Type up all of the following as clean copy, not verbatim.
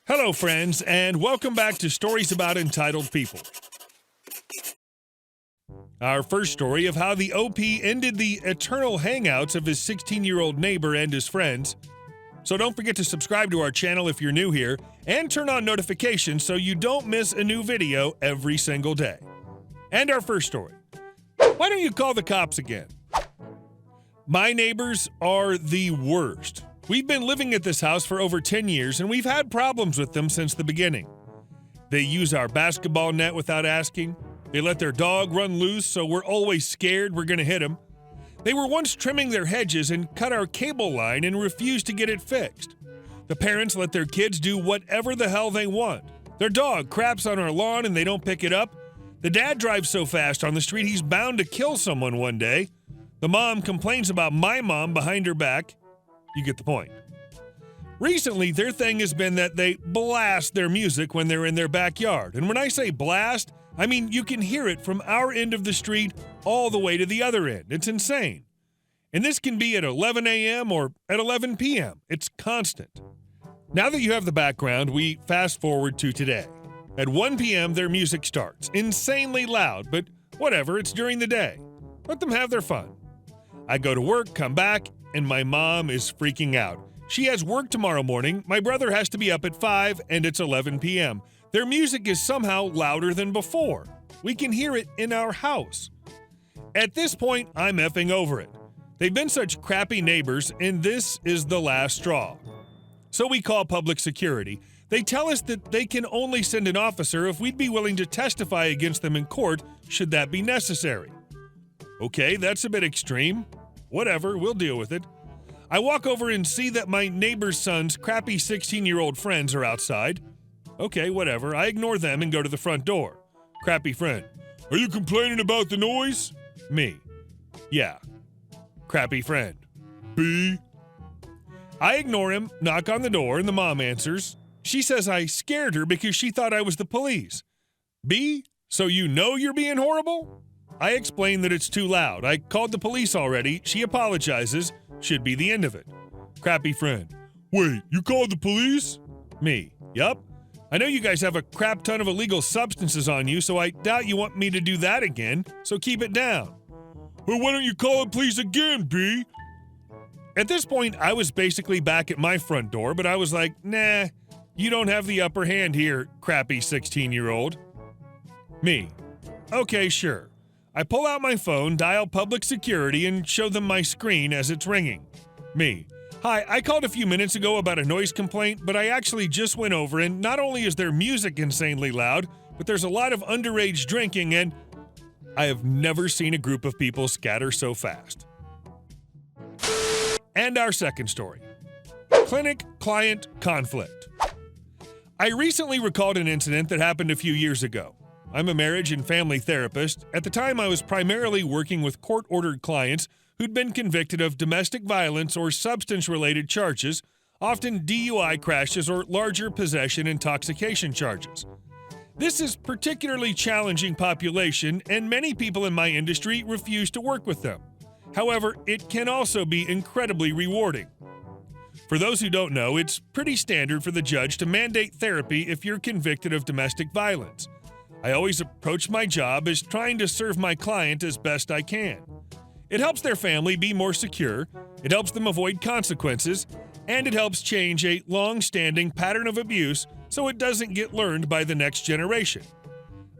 Hello, friends, and welcome back to Stories About Entitled People. Our first story of how the OP ended the eternal hangouts of his 16-year-old neighbor and his friends. So don't forget to subscribe to our channel if you're new here, and turn on notifications so you don't miss a new video every single day. And our first story. Why don't you call the cops again? My neighbors are the worst. We've been living at this house for over 10 years, and we've had problems with them since the beginning. They use our basketball net without asking. They let their dog run loose, so we're always scared we're going to hit him. They were once trimming their hedges and cut our cable line and refused to get it fixed. The parents let their kids do whatever the hell they want. Their dog craps on our lawn and they don't pick it up. The dad drives so fast on the street he's bound to kill someone one day. The mom complains about my mom behind her back. You get the point. Recently, their thing has been that they blast their music when they're in their backyard. And when I say blast, I mean you can hear it from our end of the street all the way to the other end. It's insane. And this can be at 11 a.m. or at 11 p.m. It's constant. Now that you have the background, we fast forward to today. At 1 p.m., their music starts. Insanely loud, but whatever, it's during the day. Let them have their fun. I go to work, come back, and my mom is freaking out. She has work tomorrow morning, my brother has to be up at 5, and it's 11 p.m. Their music is somehow louder than before. We can hear it in our house. At this point, I'm effing over it. They've been such crappy neighbors, and this is the last straw. So we call public security. They tell us that they can only send an officer if we'd be willing to testify against them in court should that be necessary. Okay, that's a bit extreme. Whatever, we'll deal with it. I walk over and see that my neighbor's son's crappy 16-year-old friends are outside. Okay, whatever. I ignore them and go to the front door. Crappy friend. Are you complaining about the noise? Me. Yeah. Crappy friend. B. I ignore him, knock on the door, and the mom answers. She says I scared her because she thought I was the police. B. So you know you're being horrible? I explain that it's too loud. I called the police already. She apologizes. Should be the end of it. Crappy friend. Wait, you called the police? Me. Yup. I know you guys have a crap ton of illegal substances on you, so I doubt you want me to do that again, so keep it down. Well, why don't you call the police again, B? At this point, I was basically back at my front door, but I was like, nah, you don't have the upper hand here, crappy 16-year-old. Me. Okay, sure. I pull out my phone, dial public security, and show them my screen as it's ringing. Me. Hi, I called a few minutes ago about a noise complaint, but I actually just went over, and not only is their music insanely loud, but there's a lot of underage drinking, and I have never seen a group of people scatter so fast. And our second story. Clinic-client conflict. I recently recalled an incident that happened a few years ago. I'm a marriage and family therapist. At the time, I was primarily working with court-ordered clients who'd been convicted of domestic violence or substance-related charges, often DUI crashes or larger possession intoxication charges. This is particularly challenging population, and many people in my industry refuse to work with them. However, it can also be incredibly rewarding. For those who don't know, it's pretty standard for the judge to mandate therapy if you're convicted of domestic violence. I always approach my job as trying to serve my client as best I can. It helps their family be more secure, it helps them avoid consequences, and it helps change a long-standing pattern of abuse so it doesn't get learned by the next generation.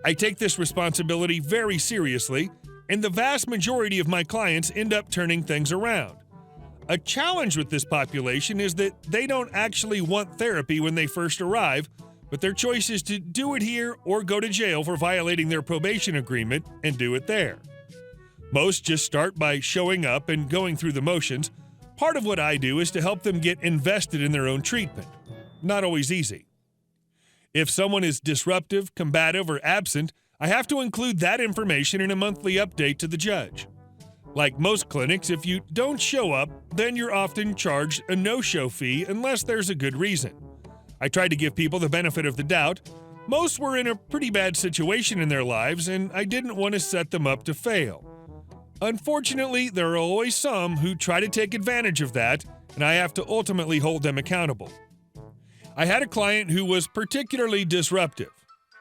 I take this responsibility very seriously, and the vast majority of my clients end up turning things around. A challenge with this population is that they don't actually want therapy when they first arrive, but their choice is to do it here or go to jail for violating their probation agreement and do it there. Most just start by showing up and going through the motions. Part of what I do is to help them get invested in their own treatment. Not always easy. If someone is disruptive, combative, or absent, I have to include that information in a monthly update to the judge. Like most clinics, if you don't show up, then you're often charged a no-show fee unless there's a good reason. I tried to give people the benefit of the doubt. Most were in a pretty bad situation in their lives, and I didn't want to set them up to fail. Unfortunately, there are always some who try to take advantage of that, and I have to ultimately hold them accountable. I had a client who was particularly disruptive.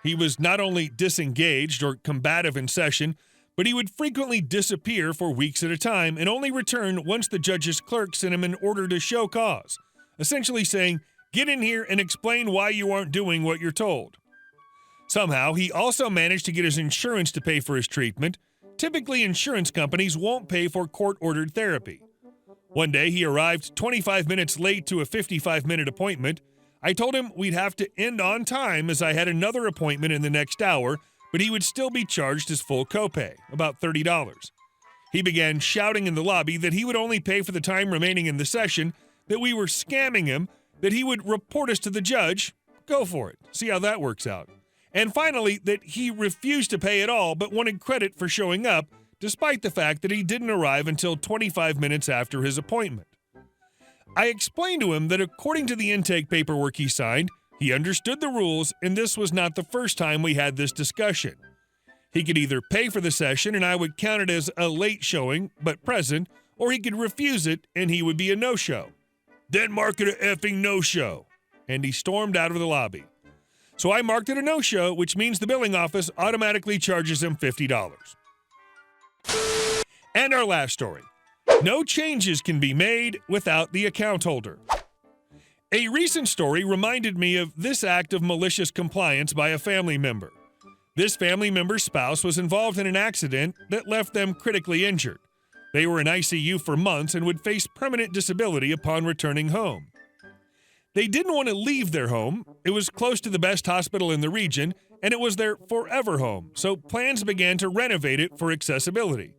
He was not only disengaged or combative in session, but he would frequently disappear for weeks at a time and only return once the judge's clerk sent him an order to show cause, essentially saying, "Get in here and explain why you aren't doing what you're told." Somehow, he also managed to get his insurance to pay for his treatment. Typically, insurance companies won't pay for court-ordered therapy. One day, he arrived 25 minutes late to a 55-minute appointment. I told him we'd have to end on time as I had another appointment in the next hour, but he would still be charged his full copay, about $30. He began shouting in the lobby that he would only pay for the time remaining in the session, that we were scamming him, that he would report us to the judge. Go for it. See how that works out. And finally, that he refused to pay at all but wanted credit for showing up, despite the fact that he didn't arrive until 25 minutes after his appointment. I explained to him that according to the intake paperwork he signed, he understood the rules, and this was not the first time we had this discussion. He could either pay for the session and I would count it as a late showing, but present, or he could refuse it and he would be a no-show. "Then mark it a effing no-show." And he stormed out of the lobby. So I marked it a no-show, which means the billing office automatically charges him $50. And our last story. No changes can be made without the account holder. A recent story reminded me of this act of malicious compliance by a family member. This family member's spouse was involved in an accident that left them critically injured. They were in ICU for months and would face permanent disability upon returning home. They didn't want to leave their home. It was close to the best hospital in the region, and it was their forever home, so plans began to renovate it for accessibility.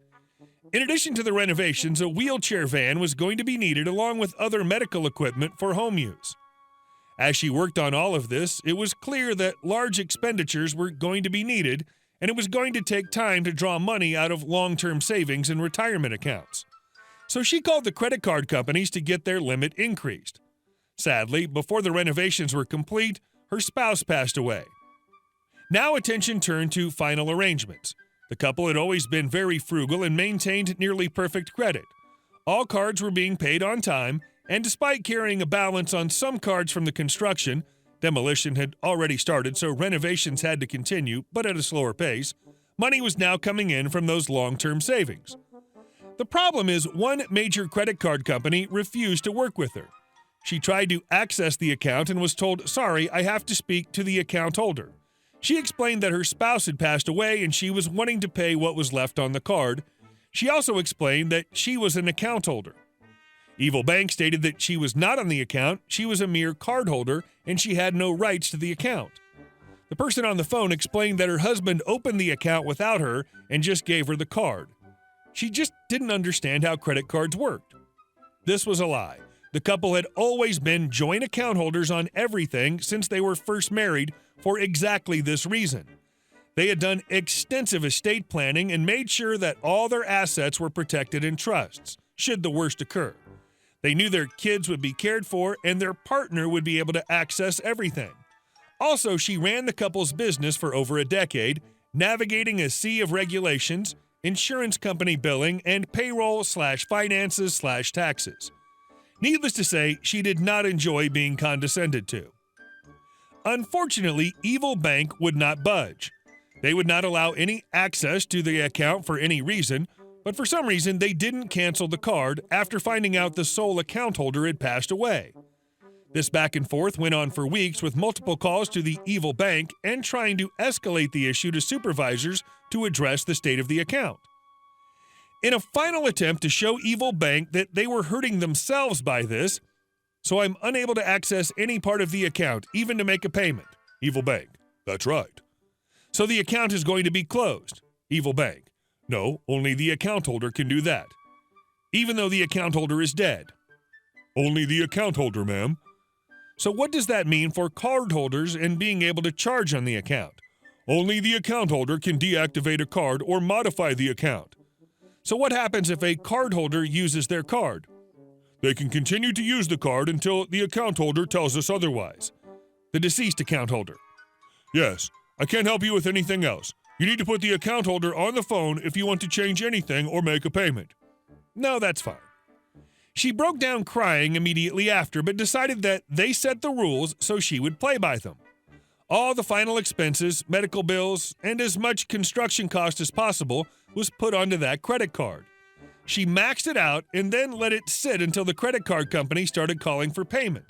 In addition to the renovations, a wheelchair van was going to be needed along with other medical equipment for home use. As she worked on all of this, it was clear that large expenditures were going to be needed, and it was going to take time to draw money out of long-term savings and retirement accounts. So she called the credit card companies to get their limit increased. Sadly, before the renovations were complete, her spouse passed away. Now attention turned to final arrangements. The couple had always been very frugal and maintained nearly perfect credit. All cards were being paid on time, and despite carrying a balance on some cards from the construction, demolition had already started, so renovations had to continue, but at a slower pace, money was now coming in from those long-term savings. The problem is one major credit card company refused to work with her. She tried to access the account and was told, "Sorry, I have to speak to the account holder." She explained that her spouse had passed away and she was wanting to pay what was left on the card. She also explained that she was an account holder. Evil Bank stated that she was not on the account, she was a mere card holder, and she had no rights to the account. The person on the phone explained that her husband opened the account without her and just gave her the card. She just didn't understand how credit cards worked. This was a lie. The couple had always been joint account holders on everything since they were first married for exactly this reason. They had done extensive estate planning and made sure that all their assets were protected in trusts, should the worst occur. They knew their kids would be cared for and their partner would be able to access everything. Also, she ran the couple's business for over a decade, navigating a sea of regulations, insurance company billing, and payroll/finances/taxes. Needless to say, she did not enjoy being condescended to. Unfortunately, Evil Bank would not budge. They would not allow any access to the account for any reason, but for some reason they didn't cancel the card after finding out the sole account holder had passed away. This back and forth went on for weeks with multiple calls to the Evil Bank and trying to escalate the issue to supervisors to address the state of the account. In a final attempt to show Evil Bank that they were hurting themselves by this, so I'm unable to access any part of the account, even to make a payment. Evil Bank: "That's right." "So the account is going to be closed." Evil Bank: "No, only the account holder can do that." "Even though the account holder is dead." "Only the account holder, ma'am." "So what does that mean for card holders and being able to charge on the account?" "Only the account holder can deactivate a card or modify the account." "So what happens if a card holder uses their card?" "They can continue to use the card until the account holder tells us otherwise." "The deceased account holder." "Yes, I can't help you with anything else. You need to put the account holder on the phone if you want to change anything or make a payment." "No, that's fine." She broke down crying immediately after, but decided that they set the rules so she would play by them. All the final expenses, medical bills, and as much construction cost as possible was put onto that credit card. She maxed it out and then let it sit until the credit card company started calling for payment.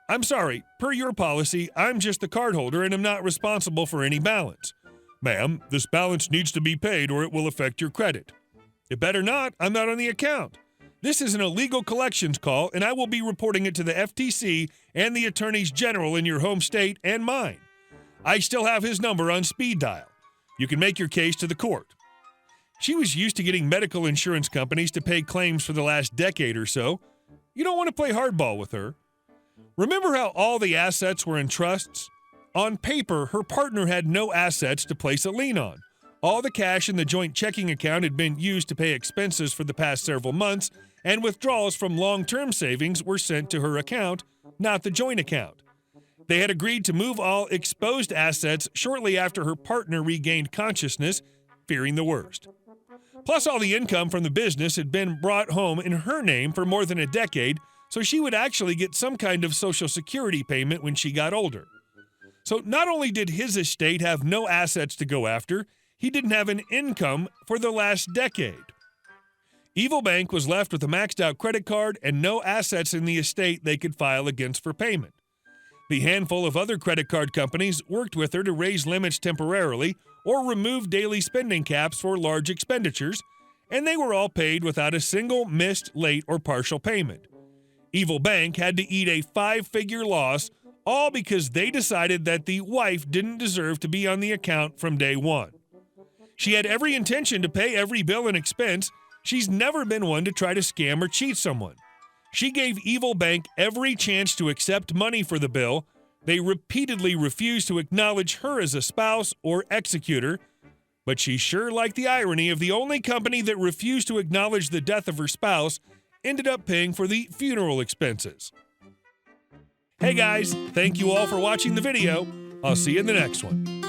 I'm sorry, per your policy, I'm just the cardholder and am not responsible for any balance. Ma'am, this balance needs to be paid or it will affect your credit. It better not, I'm not on the account. This is an illegal collections call and I will be reporting it to the FTC and the attorneys general in your home state and mine. I still have his number on speed dial. You can make your case to the court. She was used to getting medical insurance companies to pay claims for the last decade or so. You don't want to play hardball with her. Remember how all the assets were in trusts? On paper, her partner had no assets to place a lien on. All the cash in the joint checking account had been used to pay expenses for the past several months, and withdrawals from long-term savings were sent to her account, not the joint account. They had agreed to move all exposed assets shortly after her partner regained consciousness, fearing the worst. Plus, all the income from the business had been brought home in her name for more than a decade, so she would actually get some kind of Social Security payment when she got older. So not only did his estate have no assets to go after, he didn't have an income for the last decade. Evil Bank was left with a maxed-out credit card and no assets in the estate they could file against for payment. The handful of other credit card companies worked with her to raise limits temporarily or remove daily spending caps for large expenditures, and they were all paid without a single missed, late, or partial payment. Evil Bank had to eat a 5-figure loss, all because they decided that the wife didn't deserve to be on the account from day one. She had every intention to pay every bill and expense. She's never been one to try to scam or cheat someone. She gave Evil Bank every chance to accept money for the bill. They repeatedly refused to acknowledge her as a spouse or executor, but she sure liked the irony of the only company that refused to acknowledge the death of her spouse ended up paying for the funeral expenses. Hey guys, thank you all for watching the video. I'll see you in the next one.